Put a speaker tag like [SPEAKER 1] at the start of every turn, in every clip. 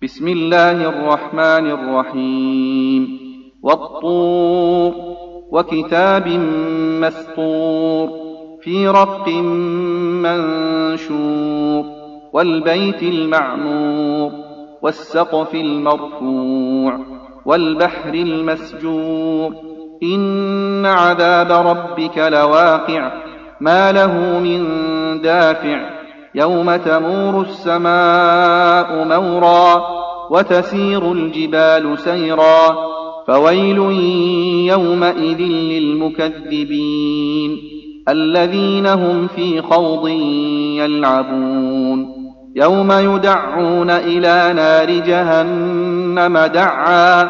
[SPEAKER 1] بسم الله الرحمن الرحيم. والطور وكتاب مسطور في رق منشور والبيت المعمور والسقف المرفوع والبحر المسجور إن عذاب ربك لواقع ما له من دافع يوم تمور السماء مورا وتسير الجبال سيرا فويل يومئذ للمكذبين الذين هم في خوض يلعبون يوم يدعون إلى نار جهنم دعا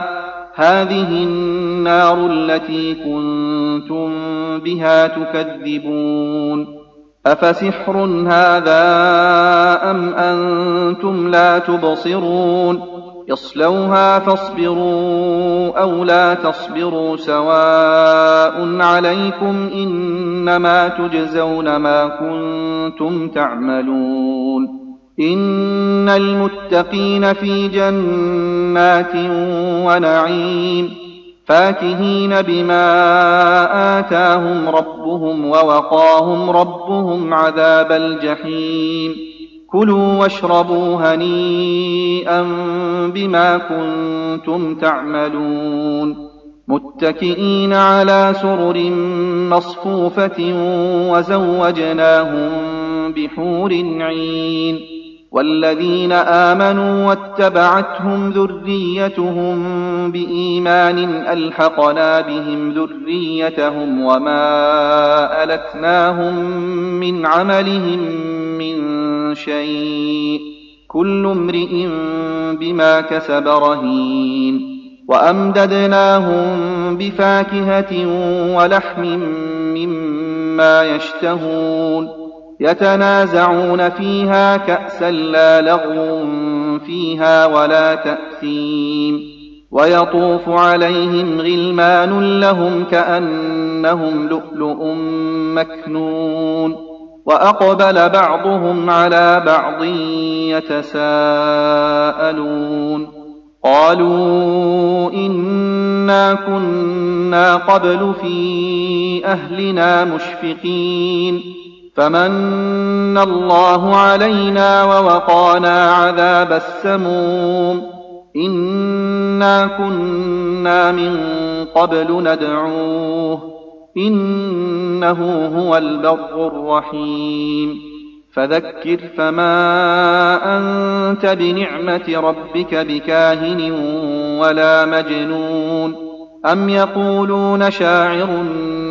[SPEAKER 1] هذه النار التي كنتم بها تكذبون أفسحر هذا أم أنتم لا تبصرون يصلوها فاصبروا أو لا تصبروا سواء عليكم إنما تجزون ما كنتم تعملون إن المتقين في جنات ونعيم فاكهين بما آتاهم ربهم ووقاهم ربهم عذاب الجحيم كلوا واشربوا هنيئا بما كنتم تعملون متكئين على سرر مصفوفة وزوجناهم بحور عين والذين آمنوا واتبعتهم ذريتهم بإيمان ألحقنا بهم ذريتهم وما ألتناهم من عملهم من شيء كل امرئ بما كسب رهين وأمددناهم بفاكهة ولحم مما يشتهون يتنازعون فيها كأسا لا لغو فيها ولا تأثيم ويطوف عليهم غلمان لهم كأنهم لؤلؤ مكنون وأقبل بعضهم على بعض يتساءلون قالوا إنا كنا قبل في أهلنا مشفقين فمن الله علينا ووقانا عذاب السموم إنا كنا من قبل ندعوه إنه هو البر الرحيم فذكر فما أنت بنعمة ربك بكاهن ولا مجنون أم يقولون شاعر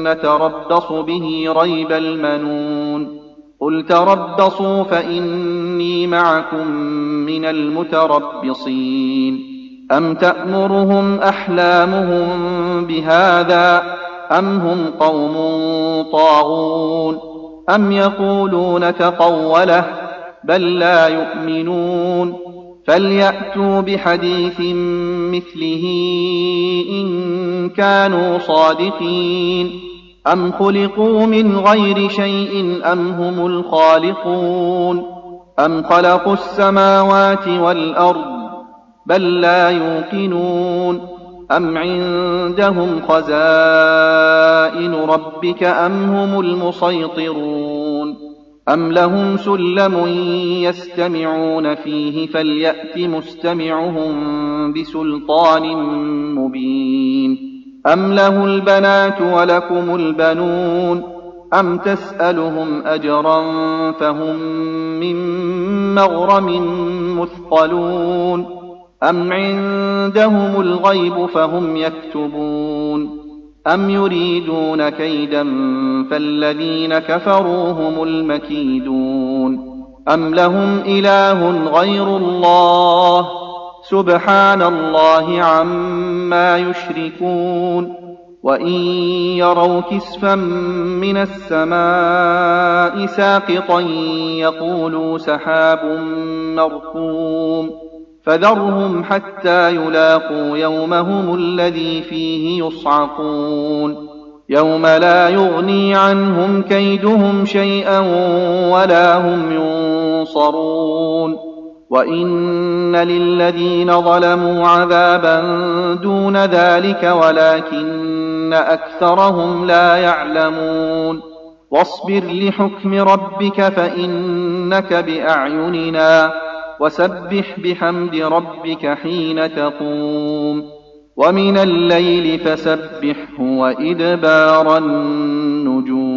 [SPEAKER 1] نتربص به ريب المنون قل تربصوا فإني معكم من المتربصين أم تأمرهم أحلامهم بهذا أم هم قوم طاغون أم يقولون تقوله بل لا يؤمنون فليأتوا بحديث مثله إن كانوا صادقين أم خلقوا من غير شيء أم هم الخالقون أم خلقوا السماوات والأرض بل لا يوقنون أم عندهم خزائن ربك أم هم المسيطرون أم لهم سلم يستمعون فيه فليأت مستمعهم بسلطان مبين أم له البنات ولكم البنون أم تسألهم أجرا فهم من مغرم مثقلون أم عندهم الغيب فهم يكتبون أم يريدون كيدا فالذين كفروا هم المكيدون أم لهم إله غير الله سبحان الله عما يشركون وإن يروا كسفا من السماء ساقطا يقولوا سحاب مركوم فذرهم حتى يلاقوا يومهم الذي فيه يصعقون يوم لا يغني عنهم كيدهم شيئا ولا هم ينصرون وإن للذين ظلموا عذابا دون ذلك ولكن أكثرهم لا يعلمون واصبر لحكم ربك فإنك بأعيننا وسبح بحمد ربك حين تقوم ومن الليل فسبحه وإدبار النجوم